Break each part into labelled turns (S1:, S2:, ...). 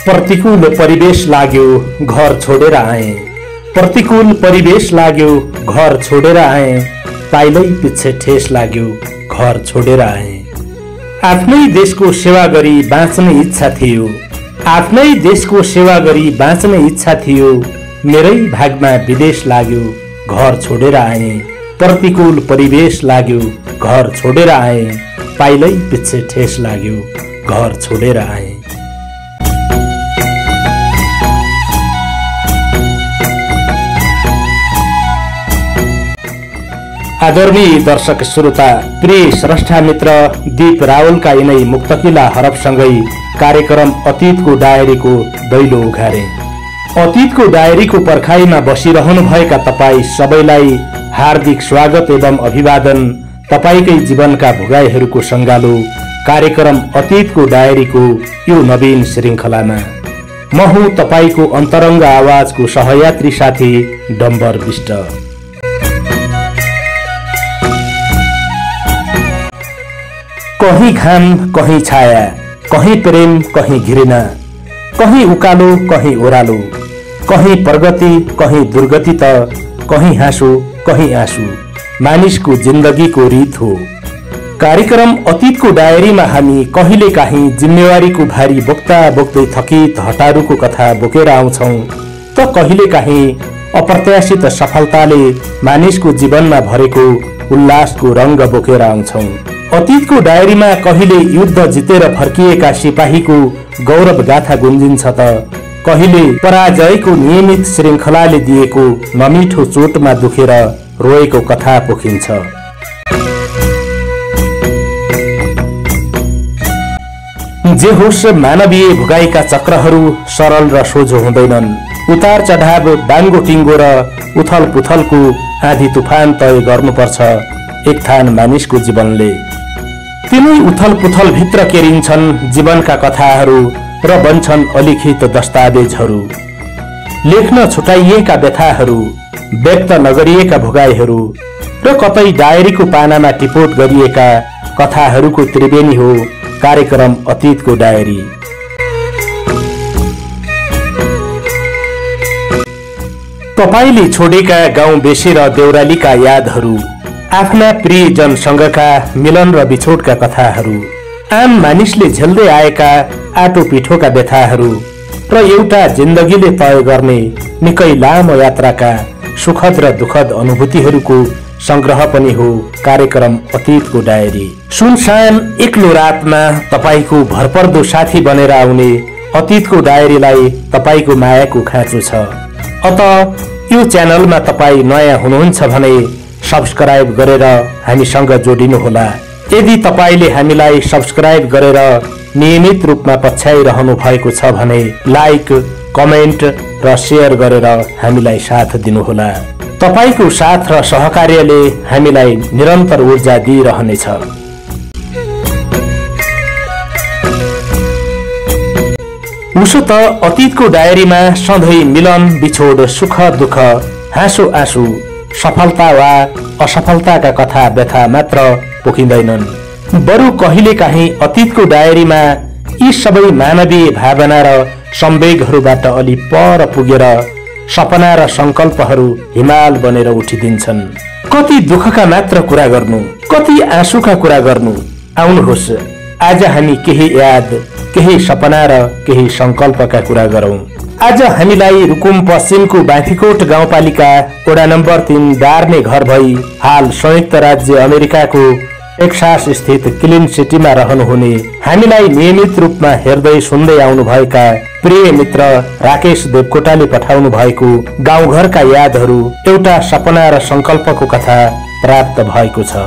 S1: प्रतिकूल परिवेश लाग्यो घर छोडेर आए। प्रतिकूल परिवेश लाग्यो घर छोडेर आए। पाइलै पिच्छे ठेस लाग्यो घर छोडेर आए। आफ्नै देशको सेवा गरी बाँच्ने इच्छा थियो। आफ्नै देशको सेवा गरी बाँच्ने इच्छा थियो। मेरै भागमा विदेश लाग्यो घर छोडेर आए। प्रतिकूल परिवेश लाग्यो घर छोडेर आए। पाइलै पिच्छे ठेस लाग्यो घर छोडेर आए। आदरणीय दर्शक श्रोता, प्रिय स्रष्टा मित्र दीप रावलका यिनै मुक्तकिला हरफसँगै कार्यक्रम अतीतको डायरीको दैलो उघारे। अतीतको डायरीको पर्खाइमा बसिरहनुभएका तपाईँ सबैलाई हार्दिक स्वागत एवं अभिवादन। तपाईकै जीवनका भोगाईहरूको सङ्गालो कार्यक्रम अतीतको डायरीको यो नवीन श्रृङ्खलामा म हुँ तपाईको अन्तरङ्ग आवाजको सहयात्री साथी डम्बर विष्ट। कहीं घाम कहीं छाया, कहीं प्रेम कहीं घृणा, कहीं उकालो कहीं ओह्रालो, कहीं प्रगति कहीं दुर्गति त कहीं हाँसो कहीं आँसु मानिसको जिन्दगीको रीत हो। कार्यक्रम अतीतको डायरीमा हामी कहिले काहीँ जिम्मेवारीको भारी बोक्दा बोक्दै थकित हटारूको कथा बोकेर आउँछौँ त कहिले काहीँ अप्रत्याशित सफलताले मानिसको जीवनमा भरेको उल्लासको रंग बोकेर आउँछौँ। अतीतको डायरीमा कहिले युद्ध जितेर फर्किएका सिपाहीको गौरव गाथा गुन्जिन्छ त कहिले पराजयको नियमित श्रृङ्खलाले दिएको नमिठो चोटमा दुखेर रोएको कथा पोखिन्छ। जे होस्, मानवीय भोगाईका चक्रहरू सरल र सोझो हुँदैनन्। उतार चढाव, डाङ्गो टिङ्गो र उथल पुथलको आँधी तुफान तय गर्नुपर्छ एक थान मानिसको जीवनले। तिनै उथल पुथल भित्र केरिन्छन् जीवनका कथाहरू र बन्छन् अलिखित दस्तावेजहरू। लेख्न छुटाइएका व्यथाहरू, व्यक्त नगरिएका भोगाईहरू र कतै डायरीको पानामा टिपोट गरिएका कथाहरूको त्रिवेणी हो कार्यक्रम अतीतको डायरी। तपाईले छोडेका गाउँ बेसी र देउरालीका यादहरू, आफ्ना प्रियजनसँगका मिलन र बिछोडका कथाहरू, आम मानिसले झेल्दै आएका आटो पिठोका व्यथाहरू र एउटा जिन्दगीले तय गर्ने निकै लामो यात्राका सुखद र दुखद अनुभूतिहरूको संग्रह पनि हो कार्यक्रम अतीतको डायरी। सुनसान एक्लो रातमा तपाईको भरपर्दो साथी बनेर आउने अतीतको डायरीलाई तपाईको मायाको खाँचो छ। अत यो च्यानलमा तपाईँ नयाँ हुनुहुन्छ भने सब्स्क्राइब गरेर हामीसँग जोडिनुहोला। यदि तपाईले हामीलाई सब्स्क्राइब गरेर नियमित रूपमा पछ्याइरहनु भएको छ भने लाइक, कमेन्ट र शेयर गरेर हामीलाई साथ दिनुहोला। तपाईको साथ र सहकार्यले हामीलाई निरन्तर ऊर्जा दिइरहनेछ। उसो त अतीतको डायरीमा सधैँ मिलन बिछोड, सुख दुःख, हाँसो आँसु, सफलता वा असफलताका कथा व्यथा मात्र पोखिँदैनन्। बरु कहिले काहीँ अतीतको डायरीमा यी सबै मानवीय भावना र संवेगहरूबाट अलि पर पुगेर सपना र संकल्पहरू हिमाल बनेर उठिदिन्छन्। कति दुःखका मात्र कुरा गर्नु, कति आँसुका कुरा गर्नु। आउनुहोस्, आज हामी केही याद, केही सपना र केही संकल्पका कुरा गरौं। आज हामीलाई रुकुम पश्चिमको बाँफीकोट गाउँपालिका वडा नम्बर 3 डार्ने घर भई हाल संयुक्त राज्य अमेरिकाको टेक्सास स्थित क्लिन सिटीमा रहनुहुने, हामीलाई नियमित रूपमा हेर्दै सुन्दै आउनुभएका प्रिय मित्र राकेश देवकोटाले पठाउनु भएको गाउँघरका यादहरू, एउटा सपना र संकल्पको कथा प्राप्त भएको छ।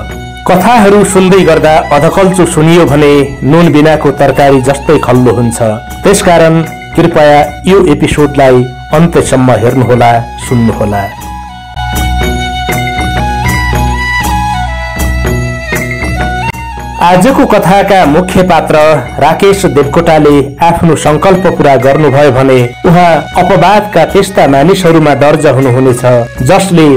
S1: कथाहरू सुन्दै गर्दा अधकल्चो सुनियो भने नुन बिनाको तरकारी जस्तै खल्लो हुन्छ। त्यसकारण कृपया यो एपिसोडलाई अन्त्यसम्म हेर्नुहोला, सुन्नुहोला। आजको कथाका मुख्य पात्र राकेश देवकोटाले आफ्नो संकल्प पूरा गर्नुभयो भने उहाँ अपवादका त्यस्ता मानिसहरूमा दर्ज हुनुहुनेछ जसले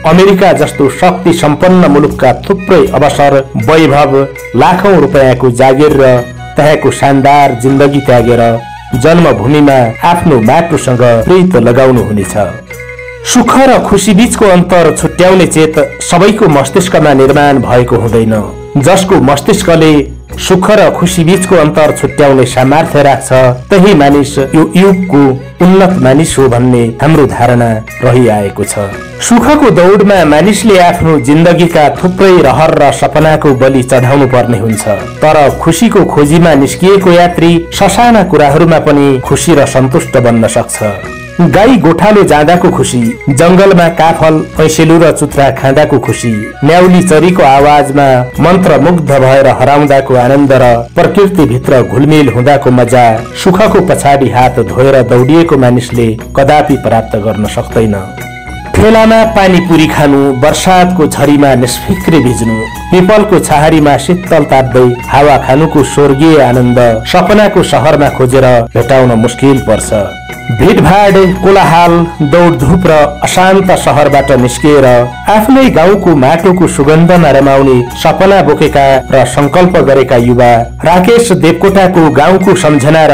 S1: अमेरिका जस्तो शक्ति सम्पन्न मुलुकका थुप्रै अवसर, वैभव, लाखौं रुपैयाँको जागिर र त्यहाँको शानदार जिन्दगी त्यागेर जन्मभूमिमा आफ्नो माटोसँग प्रीत लगाउनु हुनेछ। सुख र खुशी बीचको अन्तर छुट्याउने चेत सबैको मस्तिष्कमा निर्माण भएको हुँदैन। जसको मस्तिष्कले सुख र खुशी बीचको अन्तर छुट्याउने सामर्थ्य राख्छ त्यही मानिस यो युगको उन्नत मानिस हो भन्ने हाम्रो धारणा रहिआएको छ। सुखको दौडमा मानिसले आफ्नो जिन्दगीका थुप्रै रहर र सपनाको बलि चढाउनु पर्ने हुन्छ। तर खुशीको खोजीमा निस्किएको यात्री ससाना कुराहरूमा पनि खुशी र सन्तुष्ट बन्न सक्छ। गाई गोठालो जाँदाको खुसी, जंगलमा काफल ऐसेलु र चुत्रा खाँदाको खुसी, न्याउली चरीको आवाजमा मन्त्रमुग्ध भएर हराउँदाको आनन्द र प्रकृतिभित्र घुलमिल हुँदाको मजा सुखको पछाडि हात धोएर दौडिएको मानिसले कदापि प्राप्त गर्न सक्दैन। ठेलामा पानीपुरी खानु, बर्सातको झरीमा निष्फिक्री भिज्नु, पिपलको छाहारीमा शीतल ताप्दै हावा खानुको स्वर्गीय आनन्द सपनाको शहरमा खोजेर भेटाउन मुस्किल पर्छ। भिडभाड, कोलाहाल, दौडधुप र अशान्त शहरबाट निस्किएर आफ्नै गाउँको माटोको सुगन्धमा रमाउने सपना बोकेका र संकल्प गरेका युवा राकेश देवकोटाको गाउँको सम्झना र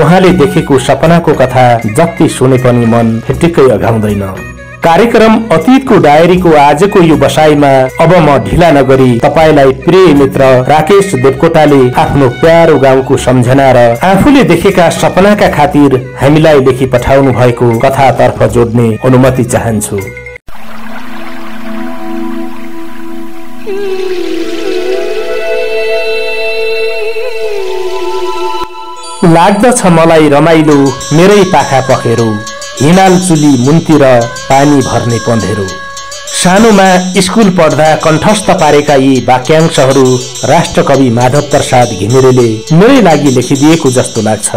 S1: उहाँले देखेको सपनाको कथा जति सुने पनि मन फिटिक्कै अघाउँदैन। कार्यक्रम अतीतको डायरीको आजको यो बसाइमा अब म ढिला नगरी तपाईलाई प्रिय मित्र राकेश देवकोटाले आफ्नो प्यारो गाउँको सम्झना र आफूले देखेका सपनाका खातिर हामीलाई लेखी पठाउनु भएको कथातर्फ जोड्ने अनुमति चाहन्छु। लाग्दछ मलाई रमाइलो मेरै पाखा पखेरो, हिमाल चुली मुन्तिर पानी भर्ने पँधेरो। सानोमा स्कुल पढ्दा कण्ठस्थ पारेका यी वाक्यांशहरू राष्ट्रकवि माधव प्रसाद घिमिरेले मेरै लागि लेखिदिएको जस्तो लाग्छ।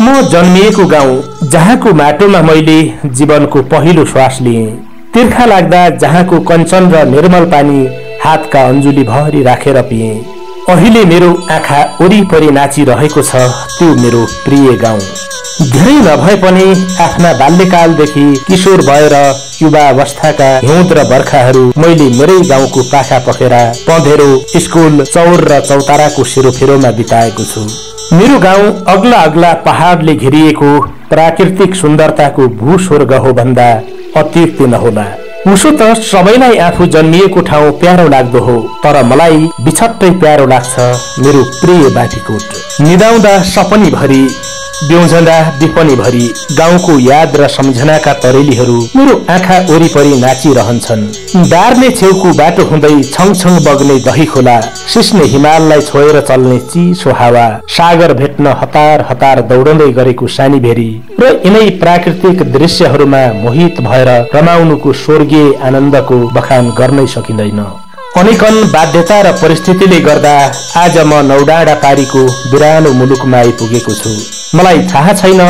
S1: म जन्मिएको गाउँ जहाँको माटोमा मैले जीवनको पहिलो श्वास लिएँ, तिर्खा लाग्दा जहाँको कञ्चन र निर्मल पानी हातका अञ्जुली भरि राखेर पिएँ। अहिले मेरो आँखा वरिपरि नाचिरहेको छ त्यो मेरो प्रिय गाउँ। धेरै नभए पनि आफ्ना बाल्यकालदेखि किशोर भएर युवा अवस्थाका हिउँद र बर्खाहरू मैले मेरै गाउँको पाखा पखेरा, पँधेरो, स्कुल, चौर र चौताराको सेरोफेरोमा बिताएको छु। मेरो गाउँ अग्ला अग्ला पहाडले घेरिएको प्राकृतिक सुन्दरताको भूस्वर्ग हो भन्दा अत्युक्ति नहोला। उसो त सबैलाई आफू जन्मिएको ठाउँ प्यारो लाग्दो हो, तर मलाई बिछट्टै प्यारो लाग्छ मेरो प्रिय बाटीकोट। निदाउँदा सपनी भरि, ब्योझँदा विपनी भरि गाउँको याद र सम्झनाका तरेलीहरू मेरो आँखा वरिपरि नाचिरहन्छन्। दार्ने छेउको बाटो हुँदै छङछङ बग्ने दही खोला, सिस्ने हिमाललाई छोएर चल्ने चिसो हावा, सागर भेट्न हतार हतार दौडँदै गरेको सानी भेरी र यिनै प्राकृतिक दृश्यहरूमा मोहित भएर रमाउनुको स्वर्गीय आनन्दको बखान गर्नै सकिँदैन। अनेकन बाध्यता र परिस्थितिले गर्दा आज म नौडाँडा पारीको बिरानो मुलुकमा आइपुगेको छु। मलाई थाहा छैन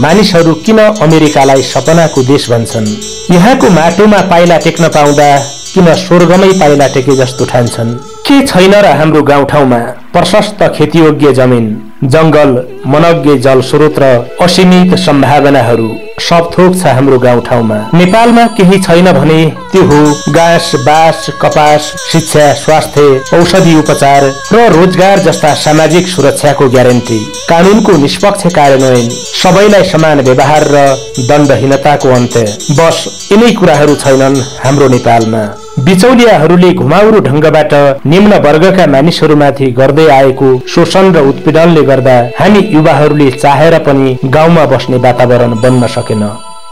S1: मानिसहरू किन अमेरिकालाई सपनाको देश भन्छन्। यहाँको माटोमा पाइला टेक्न पाउँदा किन स्वर्गमै पाइला टेके जस्तो ठान्छन्। के छैन र हाम्रो गाउँठाउँमा प्रशस्त खेतीयोग्य जमिन, जंगल, मनज्ञ जल स्रोत र असीमित सम्भावनाहरू सब थोक छ हाम्रो गाउँठाउँमा। नेपालमा केही छैन भने त्यो हो घाँस, बाँस, कपास, शिक्षा, स्वास्थ्य, औषधि उपचार र रोजगार जस्ता सामाजिक सुरक्षाको ग्यारेन्टी, कानूनको निष्पक्ष कार्यान्वयन, सबैलाई समान व्यवहार र दण्डहीनताको अन्त्य। बस यिनै कुराहरू छैनन् हाम्रो नेपालमा। बिचौलियाहरूले घुमाउरो ढंगबाट निम्न वर्गका मानिसहरूमाथि गर्दै आएको शोषण र उत्पीडनले गर्दा हामी युवाहरूले चाहेर पनि गाउँमा बस्ने वातावरण बन्न सकेन।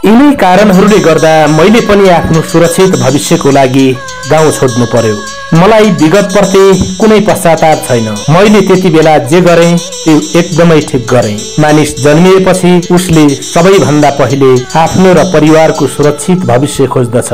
S1: यिनै कारणहरूले गर्दा मैले पनि आफ्नो सुरक्षित भविष्यको लागि गाउँ छोड्नु पर्यो। मलाई विगतप्रति कुनै पश्चाताप छैन। मैले त्यति बेला जे गरेँ त्यो एकदमै ठिक गरेँ। मानिस जन्मिएपछि उसले सबैभन्दा पहिले आफ्नो र परिवारको सुरक्षित भविष्य खोज्दछ।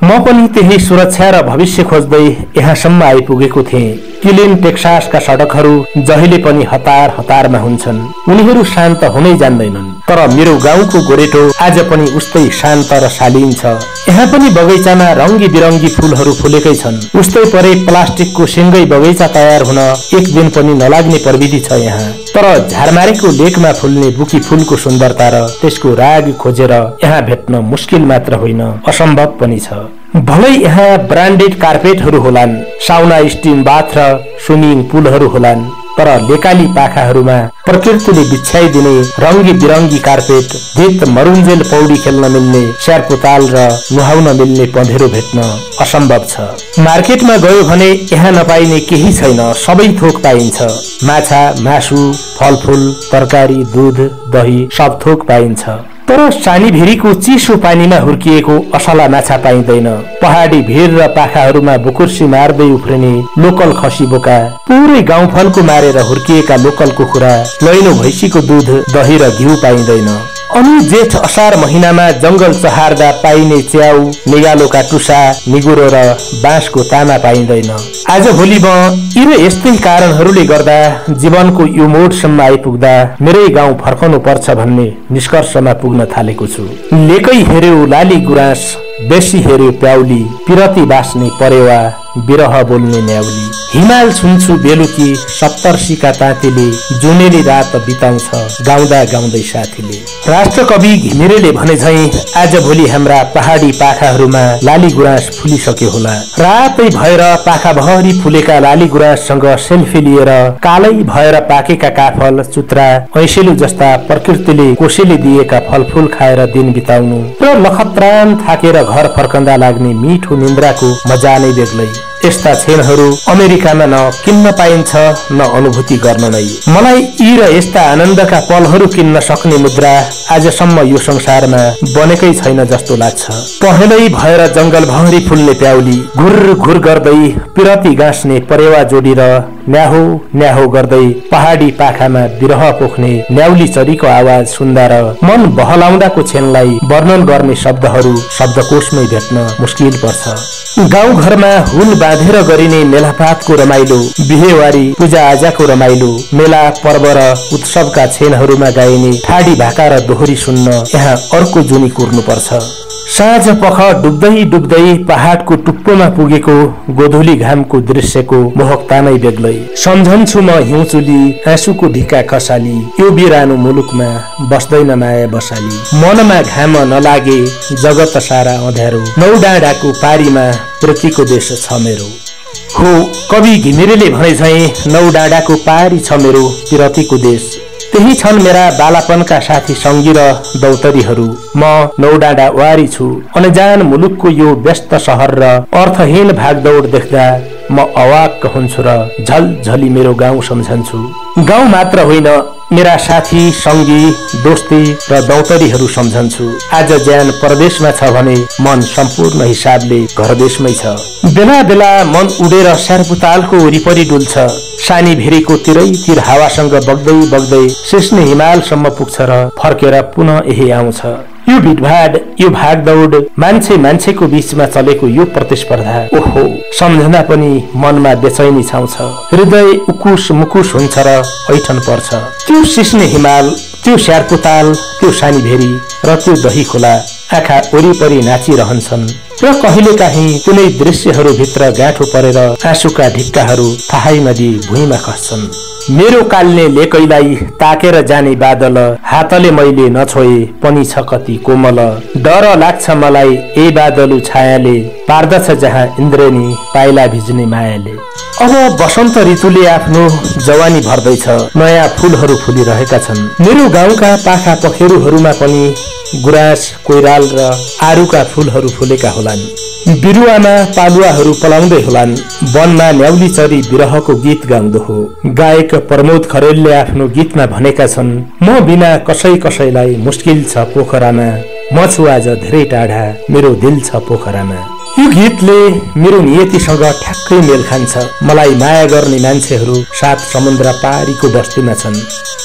S1: म पनि त्यही सुरक्षा र भविष्य खोज्दै यहाँसम्म आइपुगेको थिएँ। किलिन टेक्सासका सडकहरू जहिले पनि हतार हतारमा हुन्छन्, उनीहरू शान्त हुनै जान्दैनन्। तर मेरो गाउँको गोरेटो आज पनि उस्तै शान्त र शालीन छ। यहाँ पनि बगैँचामा रङ्गी बिरङ्गी फूलहरू फुलेकै छन्। उस्तै परे प्लास्टिकको सिङ्गै बगैँचा तयार हुन एक दिन पनि नलाग्ने प्रविधि छ यहाँ। तर झारमारेको लेकमा फुल्ने बुकी फूलको सुन्दरता र त्यसको राग खोजेर यहाँ भेट्न मुस्किल मात्र होइन, असम्भव पनि छ। भलै यहाँ ब्रान्डेड कार्पेटहरू होलान्, साउना, स्टिम बाथ र स्विमिङ पुलहरू होलान्, तर लेकाली पाखाहरूमा प्रकृतिले बिछ्याइदिने रङ्गी बिरङ्गी कार्पेट, धित मरुन्जेल पौडी खेल्न मिल्ने स्यारपुताल र नुहाउन मिल्ने पँधेरो भेट्न असम्भव छ। मार्केटमा गयो भने यहाँ नपाइने केही छैन, सबै थोक पाइन्छ। माछा, मासु, फलफूल, तरकारी, दूध, दही सब थोक पाइन्छ। तर सानीभेरीको चिसो पानीमा हुर्किएको असला माछा पाइँदैन। पहाडी भिर र पाखाहरूमा बुकुर्सी मार्दै उफ्रिने लोकल खसी बोका, पुरै गाउँफलको मारेर हुर्किएका लोकल कुखुरा, लैनो भैँसीको दूध, दही र घिउ पाइँदैन। अनि जेठ असार महिनामा जंगल चहार्दा पाइने च्याउ, निगालोका टुसा, निगुरो र बाँसको तामा पाइँदैन। आज भोलि म यी यस्तै कारणहरूले गर्दा जीवनको यो मोडसम्म आइपुग्दा मेरै गाउँ फर्कनु पर्छ भन्ने निष्कर्षमा पुग्न थालेको छु। लेकै हेर्यो लाली गुराँस, बेसी हेर्यो प्याउली, पिरती बास्ने परेवा, बिरह बोल्ने न्याउली। हिमाल छुन्छु बेलुकी, सप्तर्षिका ताँतीले, जुनेली रात बिताउँछ गाउँदा गाउँदै साथीले। राष्ट्रकवि घिमिरेले भने झैं आज भोलि हाम्रा पहाडी पाखाहरूमा लाली गुराँस फुलिसक्यो होला। रातै भएर पाखाभरि फुलेका लाली गुराँससँग सेल्फी लिएर कालै भएर पाकेका काफल, चुत्रा, ऐसेलु जस्ता प्रकृतिले कोसेली दिएका फलफूल खाएर दिन बिताउनु र लखत्रान थाकेर घर फर्कँदा लाग्ने मिठो निन्द्राको मजा नै बेग्लै। यस्ता क्षणहरू अमेरिकामा न किन्न पाइन्छ न अनुभूति गर्न नै। मलाई यी र यस्ता आनन्दका पलहरू किन्न सक्ने मुद्रा आजसम्म यो संसारमा बनेकै छैन जस्तो लाग्छ। पहेँलै भएर जंगल भरि फुल्ने प्याउली, घुर घुर गर्दै पिरती गाँस्ने परेवा जोडी र न्याहो न्याहो गर्दै पहाडी पाखामा बिरह पोख्ने न्याउली चरीको आवाज सुन्दा र मन बहलाउँदाको क्षणलाई वर्णन गर्ने शब्दहरू शब्दकोशमै भेट्न मुस्किल पर्छ। गाउँ घरमा हुल बाँधेर गरिने मेलापातको रमाइलो, बिहेवारी पूजा आजाको रमाइलो, मेला पर्व र उत्सवका क्षणहरूमा गाइने ठाडी भाका र दोहोरी सुन्न यहाँ अर्को जुनी कुर्नु पर्छ। साँझ पख डुब्दै डुब्दै पहाडको टुप्पोमा पुगेको गोधुली घामको दृश्यको मोहकता नै बेग्लै। सम्झन्छु म हिउँचुली, आँसुको ढिका खसाली, यो बिरानो मुलुकमा बस्दैन माया बसाली। मनमा घाम नलागे जगत सारा अँध्यारो, नौ डाँडाको पारीमा प्रतिको देश छ मेरो। हो, कवि घिमिरेले भने झैं नौ डाँडाको पारी छ मेरो पिरतीको देश। त्यही छन् मेरा बालापनका साथी सङ्गी र दौतरीहरू। म नौडाँडा वारी छु। अनजान मुलुकको यो व्यस्त शहर र अर्थहीन भागदौड देख्दा म अवाक्क हुन्छु र झलझली मेरो गाउँ सम्झन्छु। गाउँ मात्र होइन, मेरा साथी सङ्गी दोस्ती र दौतरीहरू सम्झन्छु। आज ज्यान परदेशमा छ भने मन सम्पूर्ण हिसाबले घरदेशमै छ। बेला बेला मन उडेर स्यारपुतालको वरिपरि डुल्छ। सानी भेरीको तिरै तिर हावासँग बग्दै बग्दै सिस्ने हिमालसम्म पुग्छ र फर्केर पुनः यही आउँछ। यो भिडभाड, यो भागदौड, मान्छे मान्छेको बीचमा चलेको यो प्रतिस्पर्धा, ओहो, सम्झँदा पनि मनमा बेचैनी छाउँछ। हृदय उकुस मुकुस हुन्छ र ऐठन पर्छ। त्यो सिस्ने हिमाल, त्यो स्यारपुताल, त्यो सानी भेरी र त्यो दही खोला आँखा वरिपरि नाचिरहन्छन् र कहिलेकाहीँ कुनै दृश्यहरूभित्र गाँठो परेर आँसुका ढिक्काहरू थाहै नदी भुइँमा खस्छन्। मेरो काल्ने लेकैलाई ताकेर जाने बादल, हातले मैले नछोए पनि छ कति कोमल। डर लाग्छ मलाई ए बादलु छायाले, पार्दछ जहाँ इन्द्रेणी पाइला भिज्ने मायाले। अब बसन्त ऋतुले आफ्नो जवानी भर्दैछ, नयाँ फूलहरू फुलिरहेका छन्। मेरो गाउँका पाखा पखेरुहरूमा पनि गुराँस, कोइराल र आरुका फूलहरू फुलेका होलान्। बिरुवामा पालुवाहरू पलाउँदै होलान्। वनमा न्याउली चरी बिरहको गीत गाउँदो हो। गायक प्रमोद खरेलले आफ्नो गीतमा भनेका छन्, म बिना कसै कसैलाई मुस्किल छ पोखरामा, म छु आज धेरै टाढा, मेरो दिल छ पोखरामा। यो गीतले मेरो नियतिसँग ठ्याक्कै मेल खान्छ। मलाई माया गर्ने मान्छेहरू सात समुद्र पारीको बस्तीमा छन्।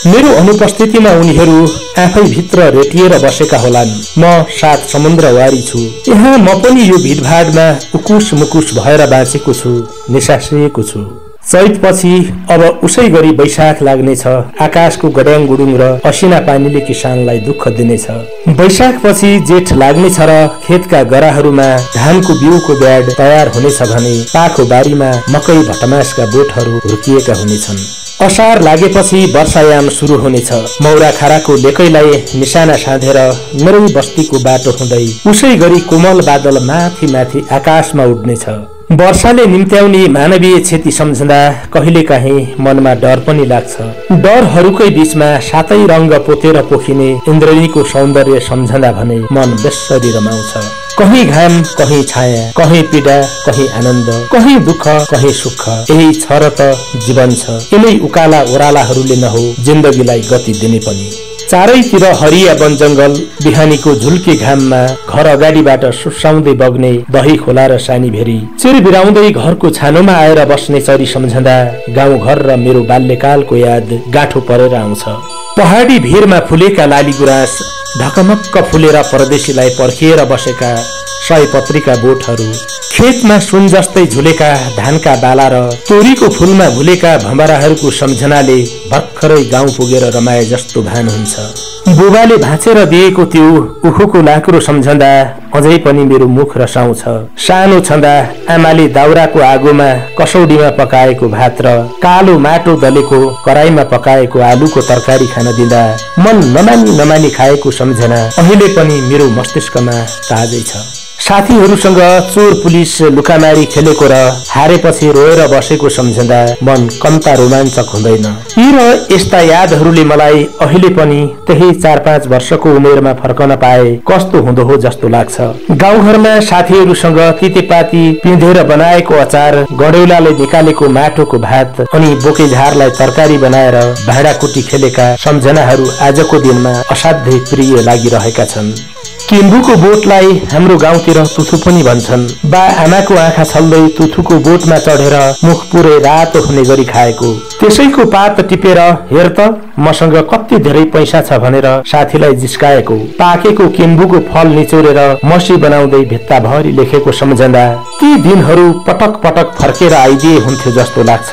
S1: मेरो अनुपस्थितिमा उनीहरू आफै भित्र रेटिएर बसेका होलान्। म सात समुद्र वारी छु। यहाँ म पनि यो भिडभाडमा उकुस मुकुस भएर बाँचेको छु, निसासिएको छु। चैतपछि अब उसै गरी वैशाख लाग्नेछ। आकाशको गड्याङ गुडुङ र असिना पानीले किसानलाई दुःख दिनेछ। वैशाखपछि जेठ लाग्नेछ र खेतका गराहरूमा धानको बिउको ब्याड तयार हुनेछ भने पाखो बारीमा मकै भटमासका बोटहरू हुर्किएका हुनेछन्। असार लागेपछि वर्षायाम सुरु हुनेछ। मौरा खाराको लेकैलाई निशाना साधेर मेरै बस्तीको बाटो हुँदै उसै गरी कोमल बादल माथि माथि आकाशमा उड्नेछ। वर्षाले निम्त्याउने मानवीय क्षति सम्झँदा कहिलेकाहीँ मनमा डर पनि लाग्छ। डरहरूकै बीचमा सातै रंग पोतेर पोखिने इन्द्रनीको सौन्दर्य सम्झँदा भने मन बेसरी रमाउँछ। कहीं घाम, कहीं छाया, कहीं पीडा, कहीं आनन्द, कहीं दुःख, कहीं सुख, यही छ र त जीवन छ। यिनै उकाला ओरालाहरूले न हो जिन्दगीलाई गति दिने पनि। चारैतिर हरिया वन जंगल, बिहानीको झुल्के घाममा घर अगाडिबाट सुसाउँदै बग्ने दही खोला र सानी भेरी, चिर बिराउँदै घरको छानोमा आएर बस्ने चरी सम्झँदा गाउँ घर र मेरो बाल्यकालको याद गाँठो परेर आउँछ। पहाडी भिरमा फुलेका लाली गुराँस, ढकमक्क फुलेर परदेशीलाई पर्खिएर बसेका सयपत्रीका बोटहरू, खेतमा सुन जस्तै झुलेका धानका बाला र तोरीको फूलमा भुलेका भमराहरूको सम्झनाले भर्खरै गाउँ पुगेर रमाए जस्तो भान हुन्छ। बुबाले भाँचेर दिएको त्यो उखुको लाक्रो सम्झँदा अझै पनि मेरो मुख रसाउँछ। सानो छँदा आमाले दाउराको आगोमा कसौडीमा पकाएको भात र कालो माटो दलेको कराईमा पकाएको आलुको तरकारी खान दिँदा मन नमानी खाएको सम्झना अहिले पनि मेरो मस्तिष्कमा ताजै छ। साथीहरूसँग चोर पुलिस लुकामारी खेलेको र हारेपछि रोएर बसेको सम्झँदा मन कम्ता रोमाञ्चक हुँदैन। यी र यस्ता यादहरूले मलाई अहिले पनि त्यही 4-5 वर्षको उमेरमा फर्कन पाए कस्तो हुँदो हो जस्तो लाग्छ। गाउँघरमा साथीहरूसँग तितेपाती पिँधेर बनाएको अचार, गडेउलाले निकालेको माटोको भात अनि बोकेझारलाई तरकारी बनाएर भाँडाकुटी खेलेका सम्झनाहरू आजको दिनमा असाध्यै प्रिय लागिरहेका छन्। केम्बुको बोटलाई हाम्रो गाउँतिर तुथु पनि भन्छन्। बा आमाको आँखा छल्दै तुथुको बोटमा चढेर मुख पुरै रातो हुने गरी खाएको, त्यसैको पात टिपेर हेर त मसँग कति धेरै पैसा छ भनेर साथीलाई जिस्काएको, पाकेको केम्बुको फल निचोरेर मसी बनाउँदै भित्ता भरि लेखेको सम्झँदा ती दिनहरू पटक पटक फर्केर आइदिए हुन्थ्यो जस्तो लाग्छ।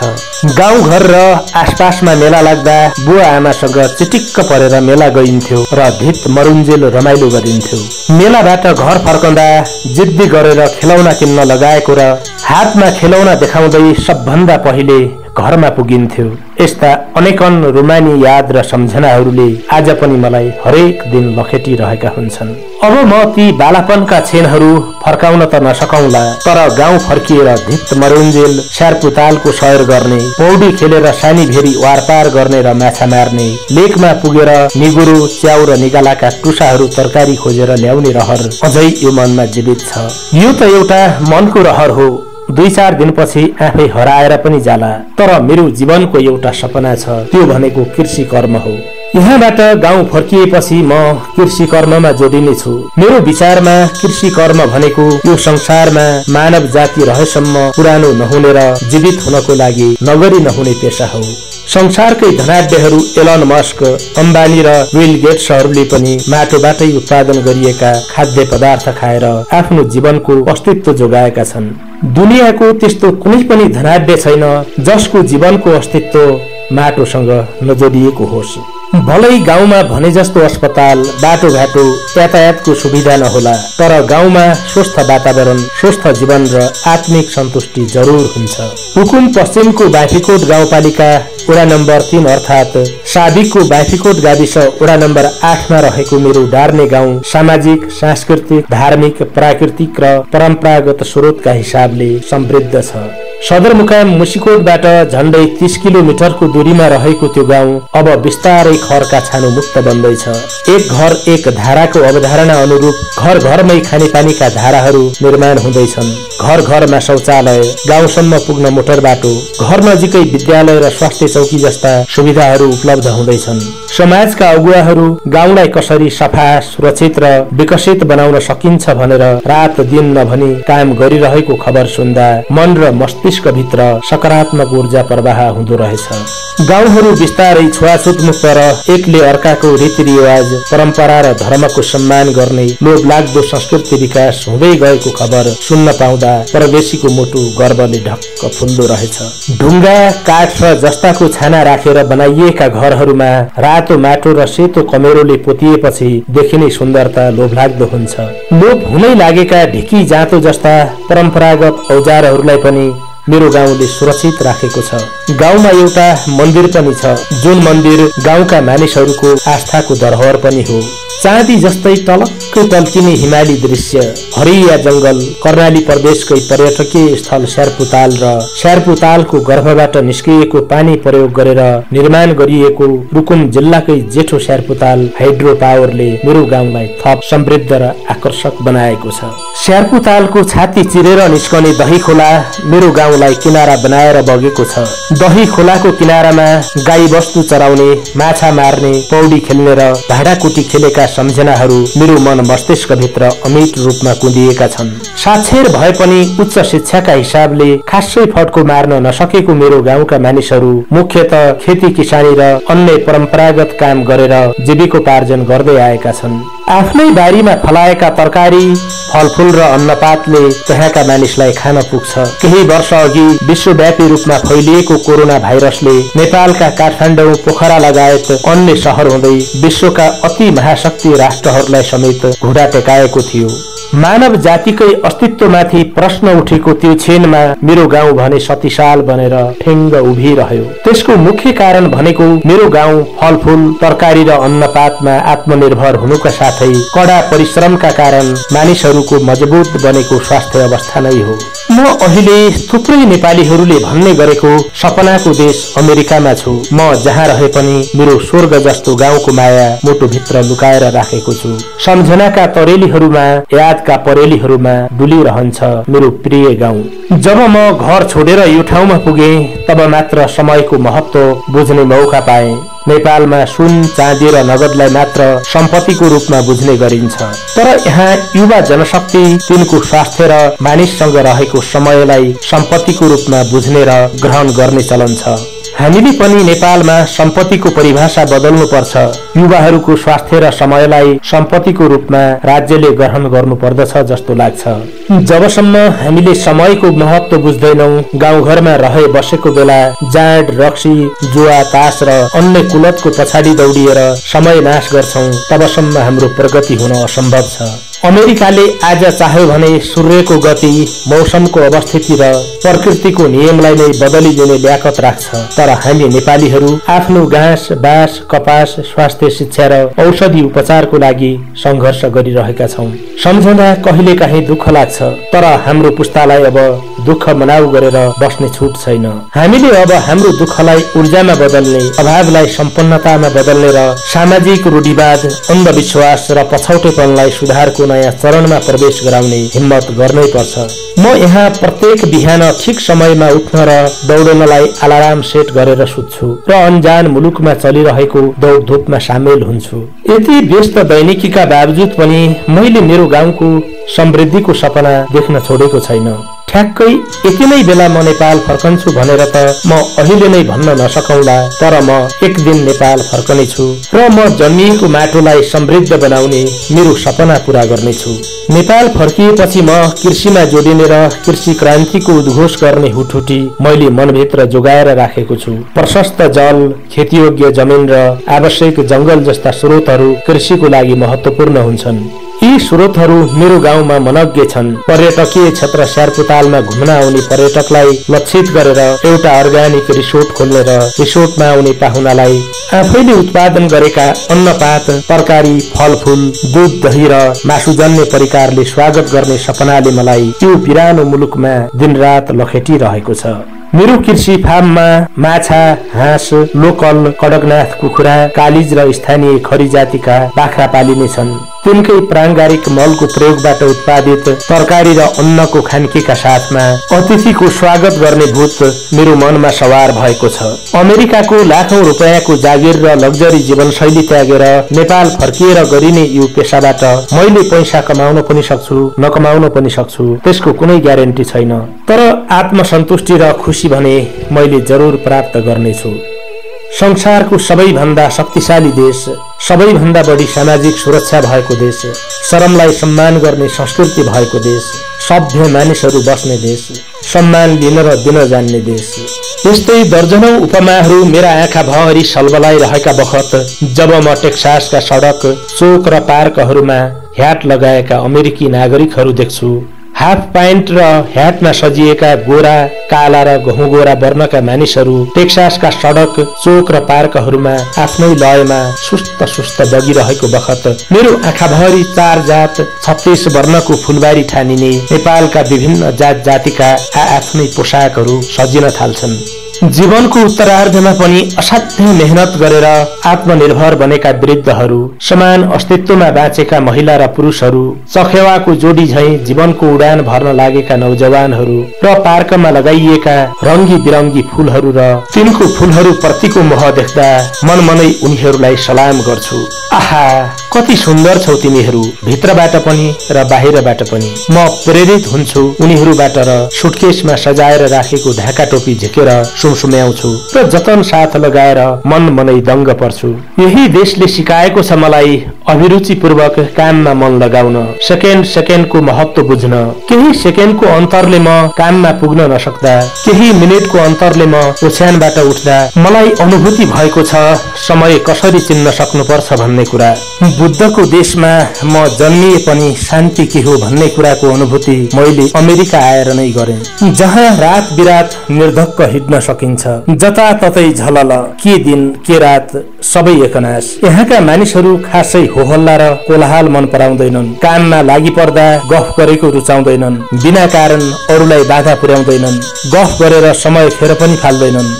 S1: गाउँघर र आसपासमा मेला लाग्दा बुवा आमासँग चिटिक्क परेर मेला गइन्थ्यो र धित मरुन्जेल रमाइलो गरिन्थ्यो। मेलाबाट घर फर्कँदा जिद्दी गरेर खेलौना किन्न लगाएको र हातमा खेलौना देखाउँदै सबभन्दा पहिले घरमा पुगिन्थ्यो। यस्ता अनेकन रोमानी याद र सम्झनाहरूले आज पनि मलाई हरेक दिन लखेटिरहेका हुन्छन्। अब म ती बालापनका क्षणहरू फर्काउन त नसकौंला, तर गाउँ फर्किएर धित मरुन्जेल स्यारपुतालको सयर गर्ने, पौडी खेलेर सानी भेरी वारपार गर्ने र माछा मार्ने, लेकमा पुगेर निगुरो, च्याउ र निगालाका टुसाहरू तरकारी खोजेर ल्याउने रहर अझै यो मनमा जीवित छ। यो त एउटा मनको रहर हो, 2-4 दिनपछि आफै हराएर पनि जाला, तर मेरो जीवनको एउटा सपना छ, त्यो भनेको कृषि कर्म हो। यहाँबाट गाउँ फर्किएपछि म कृषि कर्ममा जोडिने छु। मेरो विचारमा कृषि कर्म भनेको यो संसारमा मानव जाति रहेसम्म पुरानो नहुने र जीवित हुनको लागि नगरी नहुने पेशा हो। संसारकै धनाढ्यहरू एलन मस्क, अम्बानी र बिल गेट्सहरूले पनि माटोबाटै उत्पादन गरिएका खाद्य पदार्थ खाएर आफ्नो जीवनको अस्तित्व जोगाएका छन्। दुनियाँको त्यस्तो कुनै पनि धनाढ्य छैन जसको जीवनको अस्तित्व माटोसँग नजोडिएको होस्। भलै गाउँमा भने जस्तो अस्पताल, बाटोघाटो, यातायातको सुविधा नहोला, तर गाउँमा स्वस्थ वातावरण, स्वस्थ जीवन र आत्मिक सन्तुष्टि जरुर हुन्छ। हुकुम पश्चिमको बाँफीकोट गाउँपालिका वडा नम्बर 3 अर्थात् साबिकको बाँफीकोट गाविस वडा नम्बर 8 मा रहेको मेरो डार्ने गाउँ सामाजिक, सांस्कृतिक, धार्मिक, प्राकृतिक र परम्परागत स्रोतका हिसाबले समृद्ध छ। सदरमुकाम मुसिकोटबाट झण्डै 30 किलोमिटरको दूरीमा रहेको त्यो गाउँ अब बिस्तारै खरका छानो मुक्त बन्दैछ। एक घर एक धाराको अवधारणा अनुरूप घर घरमै खानेपानीका धाराहरू निर्माण हुँदैछन्। घर घरमा शौचालय, गाउँसम्म पुग्न मोटर बाटो, घर नजिकै विद्यालय र स्वास्थ्य चौकी जस्ता सुविधाहरू उपलब्ध हुँदैछन्। समाजका अगुवाहरू गाउँलाई कसरी सफा, सुरक्षित र विकसित बनाउन सकिन्छ भनेर रात दिन नभनी काम गरिरहेको खबर सुन्दा मन र मस्तिष्क भित्र सकारात्मक ऊर्जा प्रवाह हुँदो रहेछ। गाउँहरू बिस्तारै छुवाछुत मुक्त र एकले अर्काको रीतिरिवाज, परम्परा र धर्मको सम्मान गर्ने लोभलाग्दो संस्कृति विकास हुँदै गएको खबर सुन्न पाउँदा परदेशीको मुटु गर्वले ढक्क फुल्दो रहेछ। ढुङ्गा, काठ र जस्ताको छाना राखेर बनाइएका घरहरूमा रातो माटो र सेतो कमेरोले पोतिएपछि देखिने सुन्दरता लोभलाग्दो हुन्छ। लोभ हुनै लागेका ढिकी जाँतो जस्ता परम्परागत औजारहरूलाई पनि मेरो गाउँले सुरक्षित राखेको छ। गाउँमा एउटा मन्दिर पनि छ, जुन मन्दिर गाउँका मानिसहरूको आस्थाको धरोहर पनि हो। चाँदी जस्तै टलक्कै टल्किने हिमाली दृश्य, हरिया जंगल, कर्णाली प्रदेशकै पर्यटकीय स्थल स्यार्पुताल र स्यार्पुतालको गर्भबाट निस्किएको पानी प्रयोग गरेर निर्माण गरिएको रुकुम जिल्लाकै जेठो स्यार्पुताल हाइड्रो पावरले मेरो गाउँलाई थप समृद्ध र आकर्षक बनाएको छ। स्यार्पुतालको छाती चिरेर निस्कने दही खोला मेरो गाउँलाई किनारा बनाएर बगेको छ। दही खोलाको किनारामा गाई बस्तु चराउने, माछा मार्ने, पौडी खेल्ने र भाँडाकुटी खेलेका सम्झनाहरू मेरो मन मस्तिष्कभित्र अमिट रूपमा कुँदिएका छन्। साक्षर भए पनि उच्च शिक्षाका हिसाबले खासै फड्को मार्न नसकेको मेरो गाउँका मानिसहरू मुख्यतः खेती किसानी र अन्य परम्परागत काम गरेर जीविकोपार्जन गर्दै आएका छन्। आफ्नै बारीमा फलाएका तरकारी, फलफूल र अन्नपातले त्यहाँका मानिसलाई खान पुग्छ। केही वर्ष अघि विश्वव्यापी रूपमा फैलिएको कोरोना भाइरसले नेपालका काठमाडौँ, पोखरा लगायत अन्य शहर हुँदै विश्वका अति महाशक्ति राष्ट्रहरूलाई समेत घुँडा टेकाएको थियो। मानव जातिकै अस्तित्वमाथि प्रश्न उठेको त्यो क्षणमा मेरो गाउँ भने शक्तिशाल बनेर ठेङ्ग उभिरह्यो। त्यसको मुख्य कारण भनेको मेरो गाउँ फलफूल, तरकारी र अन्नपातमा आत्मनिर्भर हुनुका साथै कडा परिश्रमका कारण मानिसहरूको मजबुत बनेको स्वास्थ्य अवस्था नै हो। म अहिले थुप्रै नेपालीहरूले भन्ने गरेको सपनाको देश अमेरिकामा छु। म जहाँ रहे पनि मेरो स्वर्ग जस्तो गाउँको माया मुटुभित्र लुकाएर राखेको छु। सम्झनाका तरेलीहरूमा, यादका परेलीहरूमा डुलिरहन्छ मेरो प्रिय गाउँ। जब म घर छोडेर यो ठाउँमा पुगे तब मात्र समयको महत्व बुझ्ने मौका पाए। नेपालमा सुन, चाँदी र नगदलाई मात्र सम्पत्तिको रूपमा बुझ्ने गरिन्छ, तर यहाँ युवा जनशक्ति तिनको स्वास्थ्य र मानिससँग रहेको समयलाई सम्पत्तिको रूपमा बुझ्ने र ग्रहण गर्ने चलन छ। हामीले पनि नेपालमा सम्पत्तिको परिभाषा बदल्नु पर्छ। युवाहरूको स्वास्थ्य र समयलाई सम्पत्तिको रूपमा राज्यले ग्रहण गर्नुपर्दछ जस्तो लाग्छ। जबसम्म हामीले समयको महत्व बुझ्दैनौ, गाउँघरमा रहे बसेको बेला जाँड, रक्सी, जुवा, तास र अन्य कुलतको पछाडि दौडिएर समय नाश गर्छौं, तबसम्म हाम्रो प्रगति हुन असम्भव छ। अमेरिकाले आज चाह्यो भने सूर्यको गति, मौसमको अवस्थिति र प्रकृतिको नियमलाई नै बदलिदिने ल्याकत राख्छ, तर हामी नेपालीहरू आफ्नो घाँस, बाँस, कपास, स्वास्थ्य, शिक्षा र औषधि उपचारको लागि संघर्ष गरिरहेका छौं। सम्झँदा कहिलेकाहीँ दुःख लाग्छ, तर हाम्रो पुस्तालाई अब दुःख मनाउ गरेर बस्ने छुट छैन। हामीले अब हाम्रो दुःखलाई ऊर्जामा बदल्ने, अभावलाई सम्पन्नतामा बदल्ने र सामाजिक रूढिवाद, अन्धविश्वास र पछौटेपनलाई सुधारको नयाँ चरणमा प्रवेश गराउने हिम्मत गर्नै पर्छ। म यहाँ प्रत्येक बिहान ठिक समयमा उठ्न र दौडनलाई अलार्म सेट गरेर सुत्छु र अनजान मुलुकमा चलिरहेको दौडधुपमा सामेल हुन्छु। यति व्यस्त दैनिकीका बावजुद पनि मैले मेरो गाउँको समृद्धिको सपना देख्न छोडेको छैन। ठ्याक्कै यति नै बेला म नेपाल फर्कन्छु भनेर त म अहिले नै भन्न नसकौला, तर म एक दिन नेपाल फर्कनेछु र म जन्मिएको माटोलाई समृद्ध बनाउने मेरो सपना पूरा गर्नेछु। नेपाल फर्किएपछि म कृषिमा जोडिने र कृषि क्रान्तिको उद्घोष गर्ने हुटहुटी मैले मनभित्र जोगाएर राखेको छु। प्रशस्त जल, खेतीयोग्य जमिन र आवश्यक जंगल जस्ता स्रोतहरू कृषिको लागि महत्वपूर्ण हुन्छन्। यी स्रोतहरू मेरो गाउँमा मनज्ञ छन्। पर्यटकीय क्षेत्र स्यार्पुतालमा घुम्न आउने पर्यटकलाई लक्षित गरेर एउटा अर्ग्यानिक रिसोर्ट खोल्ने र रिसोर्टमा आउने पाहुनालाई आफैले उत्पादन गरेका अन्नपात, तरकारी, फलफूल, दूध, दही र मासुजन्य परिकारले स्वागत गर्ने सपनाले मलाई यो बिरानो मुलुकमा दिनरात लखेटिरहेको छ। मेरो कृषि फार्ममा माछा, हाँस, लोकल कडकनाथ कुखुरा, कालिज र स्थानीय खरी जातिका बाख्रा पालिने छन्। तिनकै प्राङ्गारिक मलको प्रयोगबाट उत्पादित तरकारी र अन्नको खान्कीका साथमा अतिथिको स्वागत गर्ने भूत मेरो मनमा सवार भएको छ। अमेरिकाको लाखौं रुपैयाँको जागिर र लग्जरी जीवनशैली त्यागेर नेपाल फर्किएर गरिने यो पेसाबाट मैले पैसा कमाउन पनि सक्छु, नकमाउन पनि सक्छु, त्यसको कुनै ग्यारेन्टी छैन, तर आत्मसन्तुष्टि र खुशी भने मैले जरुर प्राप्त गर्नेछु। संसारको सबैभन्दा शक्तिशाली देश, सबैभन्दा बढी सामाजिक सुरक्षा भएको देश, शरमलाई सम्मान गर्ने संस्कृति भएको देश, सभ्य मानिसहरू बस्ने देश, सम्मान लिन र दिन जान्ने देश। यस्तै दर्जनौं उपमाहरू मेरा आँखा भरि सलबलाइरहेका बखत जब म टेक्सासका सडक, चोक र पार्कहरूमा ह्याट लगाएका अमेरिकी नागरिकहरू देख्छु, हाफ प्यान्ट र ह्याटमा सजिएका गोरा काला र गहुँ गोरा वर्णका मानिसहरू टेक्सासका सडक चोक र पार्कहरूमा आफ्नै लयमा सुस्त सुस्त बगिरहेको बखत मेरो आँखाभरि 4 जात 36 वर्णको फुलबारी ठानिने नेपालका विभिन्न जात जातिका आफ्नै पोसाकहरू सजिन थाल्छन्। जीवनको उत्तरार्धमा पनि असाध्य मेहनत गरेर आत्मनिर्भर बनेका वृद्धहरू, समान अस्तित्वमा बाँचेका महिला र पुरुषहरू, चखेवाको जोडी झैं जीवनको उडान भर्न लागेका नौजवानहरू र पार्कमा लगाइएका रंगी बिरंगी फूलहरू र तिनको फूलहरू प्रतिको मोह देख्दा मनमनै उनीहरूलाई सलाम गर्छु। आहा, कति सुन्दर छौ तिमीहरू, भित्रबाट पनि र बाहिरबाट पनि। म प्रेरित हुन्छु उनीहरूबाट र सुटकेसमा सजाएर राखेको ढाका टोपी झिकेर सुमसुम्याउँछु र जतन साथ लगाएर मन मनै दङ्ग पर्छु। यही देशले सिकाएको छ मलाई अभिरुचिपूर्वक काममा मन लगाउन, सेकेन्डको महत्व बुझ्न। केही सेकेन्डको अन्तरले म काममा पुग्न नसक्दा, केही मिनेटको अन्तरले म ओछ्यानबाट उठ्दा मलाई अनुभूति भएको छ समय कसरी चिन्न सक्नुपर्छ भन्ने कुरा। बुद्धको देशमा म जन्मिए पनि शान्ति के हो भन्ने कुराको अनुभूति मैले अमेरिका आएर नै गरेँ, जहाँ रात बिरात निर्धक्क हिँड्न सकिन्छ, जताततै झलल, के दिन के रात सबै एकनाश। यहाँका मानिसहरू खासै होहल्ला र कोलाहल मन पराउँदैनन्, काममा लागि पर्दा गफ गरेको रुचाउँदैनन्, बिना कारण अरूलाई बाधा पुर्याउँदैनन्, गफ गरेर समय फेर पनि फाल्दैनन्,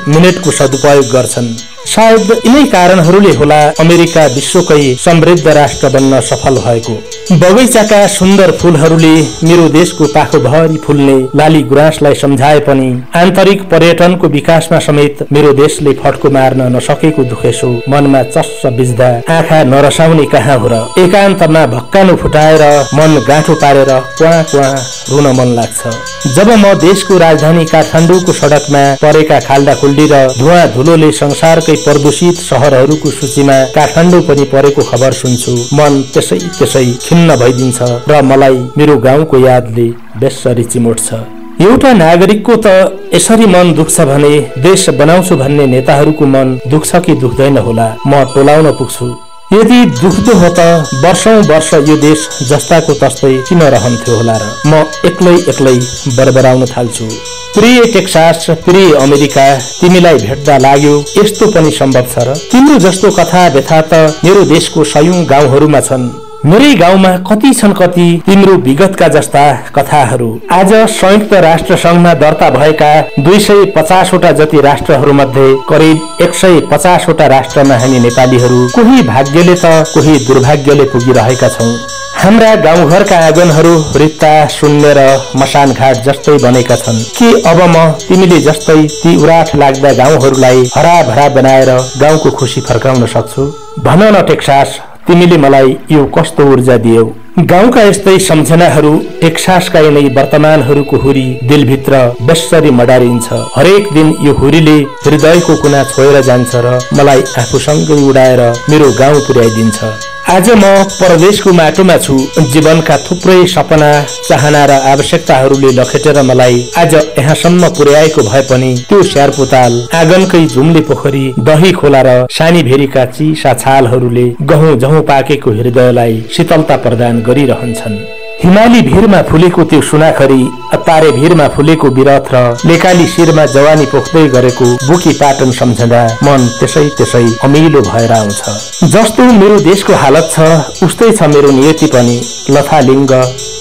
S1: मिनेटको सदुपयोग गर्छन्। सायद यिनै कारणहरूले होला अमेरिका विश्वकै समृद्ध राष्ट्र बन्न सफल भएको। बगैँचाका सुन्दर फूलहरूले मेरो देशको पाखोभरि फुल्ने लाली गुराँसलाई सम्झाए पनि आन्तरिक पर्यटनको विकासमा समेत मेरो देशले फड्को मार्न नसकेको दुखेसो मनमा चस्स बिज्दा आँखा नरसाउने कहाँ हो र। एकान्तमा भक्कानो फुटाएर मन गाँठो पारेर क्वाँ क्वाँ रुन मन लाग्छ। जब म देशको राजधानी काठमाडौँको सडकमा परेका खाल्डाखुल्डी र धुवाँ धुलोले संसारकै प्रदूषित शहरहरूको सूचीमा काठमाडौँ पनि परेको खबर सुन्छु, मन त्यसै खिन्न भइदिन्छ र मलाई मेरो गाउँको यादले बेसरी चिमोट्छ। एउटा नागरिकको त यसरी मन दुख्छ भने देश बनाउँछु भन्ने नेताहरूको मन दुख्छ कि दुख्दैन होला, म टोलाउन पुग्छु। यदि दुख्दो हो त वर्षौं वर्ष यो देश जस्ताको तस्तै किन रहन्थ्यो होला र। म एक्लै बरबराउन थाल्छु। प्रिय टेक्सास, प्रिय अमेरिका, तिमीलाई भेट्दा लाग्यो यस्तो पनि सम्भव छ र। तिम्रो जस्तो कथा व्यथा त मेरो देशको सयौं गाउँहरूमा छन्। मेरै गाउँमा कति छन् कति तिम्रो विगतका जस्ता कथाहरू। आज संयुक्त राष्ट्र संघमा दर्ता भएका 250 वटा जति राष्ट्रहरू मध्ये करिब 150 वटा राष्ट्रमा हामी नेपालीहरू कोही भाग्यले त कोही दुर्भाग्यले पुगिरहेका छौं। हाम्रा गाउँघरका आँगनहरू रित्ता शून्य र मसान घाट जस्तै बनेका छन्। के अब म तिमीले जस्तै ती उराठ लाग्दा गाउँहरूलाई हराभरा बनाएर गाउँको खुसी फर्काउन सक्छु? भन न टेक्सास, तिमीले मलाई यो कस्तो ऊर्जा दियौ। गाउँका यस्तै सम्झनाहरू टेक्सासका यिनै वर्तमानहरूको हुरी दिलभित्र बेसरी मडारिन्छ। हरेक दिन यो हुरीले हृदयको कुना छोएर जान्छ र मलाई आफूसँगै उडाएर मेरो गाउँ पुर्याइदिन्छ। आज म परदेशको माटोमा छु। जीवनका थुप्रै सपना, चाहना र आवश्यकताहरूले लखेटेर मलाई आज यहाँसम्म पुर्याएको भए पनि त्यो स्यारपुताल, आँगनकै जुम्ले पोखरी, दही खोला र सानी भेरीका चिसा छालहरूले गहुँ जहुँ पाकेको हृदयलाई शीतलता प्रदान गरिरहन्छन्। हिमाली भिरमा फुलेको त्यो सुनाखरी, अत्तारे भिरमा फुलेको विरथ र लेकाली शिरमा जवानी पोख्दै गरेको बुकी पाटन सम्झँदा मन त्यसै अमिलो भएर आउँछ। जस्तो मेरो देशको हालत छ उस्तै छ मेरो नियति पनि। लथालिङ्ग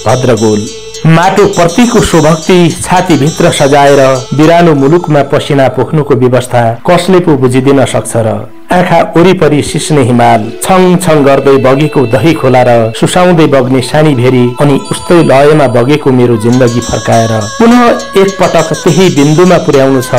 S1: भद्रगोल माटो प्रतिको शोभक्ति छाती भित्र सजाएर बिरानो मुलुकमा पसिना पोख्नुको व्यवस्था कसले पो बुझिदिन सक्छ र। आँखा वरिपरि सिस्ने हिमाल, छङ छङ गर्दै बगेको दही खोला र सुसाउँदै बग्ने सानी भेरी अनि उस्तै लयमा बगेको मेरो जिन्दगी फर्काएर पुनः एकपटक त्यही बिन्दुमा पुर्याउनु छ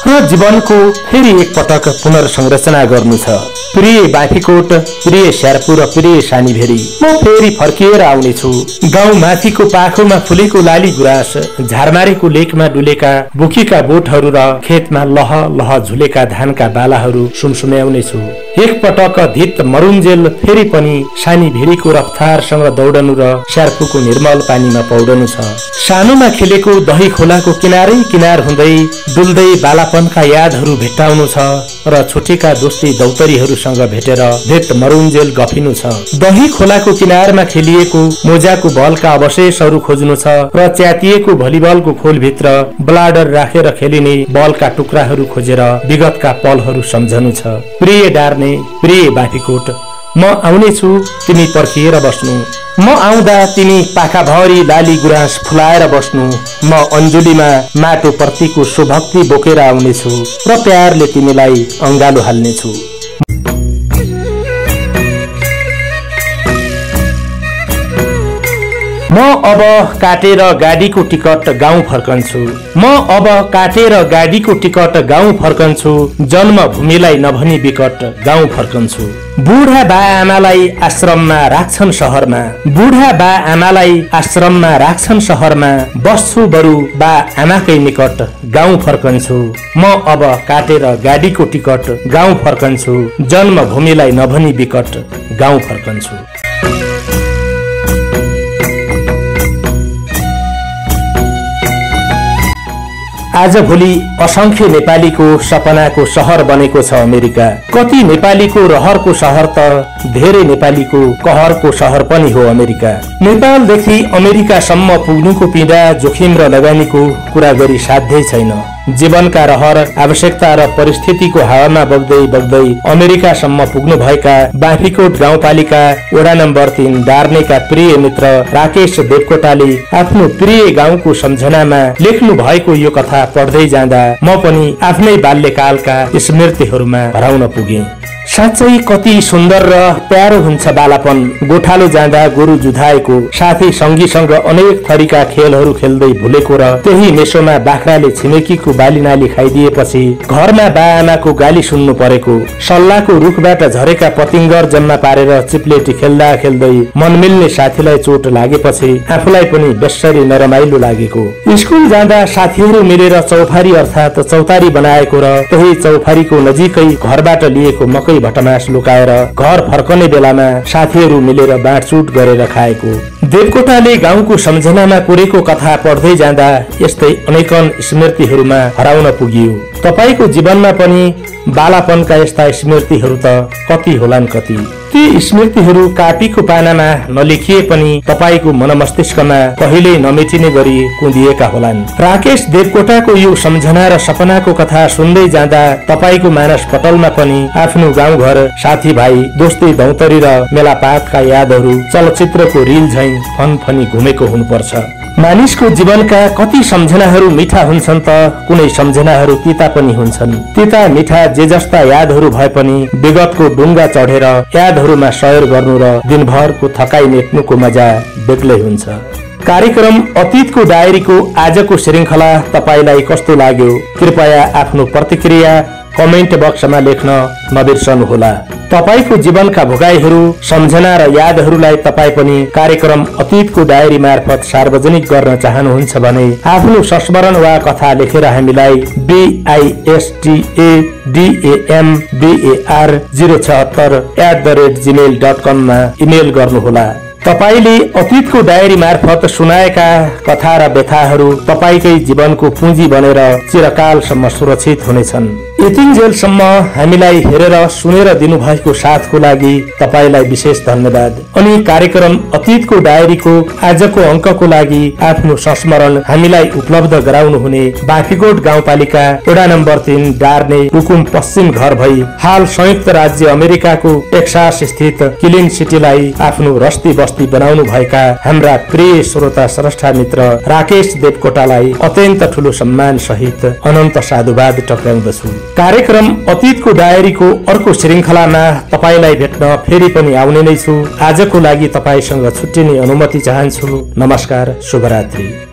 S1: र जीवनको फेरि एकपटक पुनर्संरचना गर्नु छ। प्रिय बाँफीकोट, प्रिय स्यार्पु र प्रिय सानी भेरी, म फेरि फर्किएर आउने छु। गाउँ माथिको पाखोमा फुलेको लाली गुराँस, झारमारेको लेकमा डुलेका बुखीका बोटहरू र खेतमा लह लह झुलेका धानका बालाहरू सुमसुम्याउने छु। एकपटक धित मरुन्जेल फेरि पनि सानी भेरीको रफ्तारसँग दौडनु र स्यार्पुको निर्मल पानीमा पौडनु छ। सानोमा खेलेको दही खोलाको किनारै किनार हुँदै डुल्दै बाला बालापनका यादहरू भेट्टाउनु छ र छुटेका दोस्ती दौतरीहरूसँग भेटेर भेट मरुन्जेल गफिनु छ। दही खोलाको किनारमा खेलिएको मोजाको बलका अवशेषहरू खोज्नु छ र च्यातिएको भलिबलको खोलभित्र ब्लाडर राखेर खेलिने बलका टुक्राहरू खोजेर विगतका पलहरू सम्झनु छ। प्रिय डार्ने, प्रिय बाफीकोट, म आउने छु, तिमी पर्खिएर बस्नु। म आउँदा तिमी पाखाभरि लाली गुराँस फुलाएर बस्नु। म अञ्जुलीमा माटो प्रतिको स्वभक्ति बोकेर आउनेछु र प्यारले तिमीलाई अंगालो हाल्नेछु। म अब काटेर गाडीको टिकट गाउँ फर्कन्छु। म अब काटेर गाडीको टिकट गाउँ फर्कन्छु। जन्मभूमिलाई नभनी विकट गाउँ फर्कन्छु। बुढा बा आमालाई आश्रममा राख्छन् शहरमा। बुढा बा आमालाई आश्रममा राख्छन् शहरमा। बस्छु बरु बा आमाकै निकट गाउँ फर्कन्छु। म अब काटेर गाडीको टिकट गाउँ फर्कन्छु। जन्मभूमिलाई नभनी विकट गाउँ फर्कन्छु। आज भोलि असंख्य नेपालीको सपनाको शहर बनेको छ अमेरिका। कति नेपालीको रहरको शहर त धेरै नेपालीको कहरको शहर पनि हो अमेरिका। नेपालदेखि अमेरिकासम्म पुग्नुको पीडा, जोखिम र लगानीको कुरा गरी साध्यै छैन। जीवनका रहर, आवश्यकता र परिस्थितिको हावामा बग्दै बग्दै अमेरिकासम्म पुग्नु भएका बाफीकोट गाउँपालिका वडा नम्बर 3 डार्नेका प्रिय मित्र राकेश देवकोटाले आफ्नो प्रिय गाउँको सम्झनामा लेख्नु भएको यो कथा पढ्दै जाँदा म पनि आफ्नै बाल्यकालका स्मृतिहरूमा हराउन पुगे। साँच्चै कति सुन्दर र प्यारो हुन्छ बालापन। गोठालो जाँदा गोरु जुधाएको, साथै सँगीसँग अनेक थरीका खेलहरू खेल्दै भुलेको र त्यही मेसोमा बाख्राले छिमेकीको बाली नाली खाइदिएपछि घरमा बाआमाको गाली सुन्नु परेको, सल्लाहको रुखबाट झरेका पतिङ्गर जम्मा पारेर चिप्लेटी खेल्दा खेल्दै मनमिल्ने साथीलाई चोट लागेपछि आफूलाई पनि बेसरी नरमाइलो लागेको, स्कुल जाँदा साथीहरू मिलेर चौफारी अर्थात चौतारी बनाएको र त्यही चौफारीको नजिकै घरबाट लिएको मकै भटमास लुकाएर घर फर्कने बेलामा साथीहरू मिलेर बाँडचुट गरेर खाएको। देवकोटाले गाउँको सम्झनामा कोरेको कथा पढ्दै जाँदा यस्तै अनेकन स्मृतिहरूमा हराउन पुगियो। तपाईको जीवनमा पनि बालापनका यस्ता स्मृतिहरू त कति होलान् कति। ती स्मृतिहरू कापीको पानामा नलेखिए पनि तपाईको मनमस्तिष्कमा कहिले नमेटिने गरी कुँदिएका होलान्। राकेश देवकोटाको यो सम्झना र सपनाको कथा सुन्दै जाँदा तपाईको मानस पटलमा पनि आफ्नो गाउँघर, साथीभाइ, दोस्ती दौतरी र मेलापातका यादहरू चलचित्रको रिल झैं फनफनी घुमेको हुनुपर्छ। मानिसको जीवनका कति सम्झनाहरू मिठा हुन्छन् त कुनै सम्झनाहरू तिता पनि हुन्छन्। तिता मिठा जे जस्ता यादहरू भए पनि विगतको डुङ्गा चढेर यादहरूमा सयर गर्नु र दिनभरको थकाइ मेट्नुको मजा बेग्लै हुन्छ। कार्यक्रम अतीतको डायरीको आजको श्रृंखला तपाईलाई कस्तो लाग्यो? कृपया आफ्नो प्रतिक्रिया कमेन्ट बक्समा लेख्न नबिर्सनुहोला। तपाईको जीवनका भोगाईहरू, सम्झना र यादहरूलाई तपाई पनि कार्यक्रम अतीतको डायरी मार्फत सार्वजनिक गर्न चाहनुहुन्छ भने आफ्नो संस्मरण वा कथा लेखेर हामीलाई bistambardar076@gmail.com मा इमेल गर्नुहोला। तपाईले अतीतको डायरी मार्फत सुनाएका कथा र व्यथाहरू तपाईकै जीवनको पुँजी बनेर चिरकालसम्म सुरक्षित हुनेछन्। यतिन्जेलसम्म हामीलाई हेरेर सुनेर दिनुभएको साथको लागि तपाईलाई विशेष धन्यवाद। अनि कार्यक्रम अतीतको डायरीको आजको अङ्कको लागि आफ्नो संस्मरण हामीलाई उपलब्ध गराउनु हुने बाफीकोट गाउँपालिका वडा नम्बर 3 डार्ने रुकुम पश्चिम घर भई हाल संयुक्त राज्य अमेरिकाको टेक्सास स्थित किलिन सिटीलाई आफ्नो रस्ती बस्ती बनाउनु भएका हाम्रा प्रिय श्रोता स्रष्टा मित्र राकेश देवकोटालाई अत्यन्त ठूलो सम्मान सहित अनन्त साधुवाद टक्राउँदछु। कार्यक्रम अतीतको डायरीको अर्को श्रृंखलामा तपाईलाई भेट्न फेरि पनि आउने नै छु। आजको लागि तपाईसँग छुट्टिने अनुमति चाहन्छु। नमस्कार, शुभरात्रि।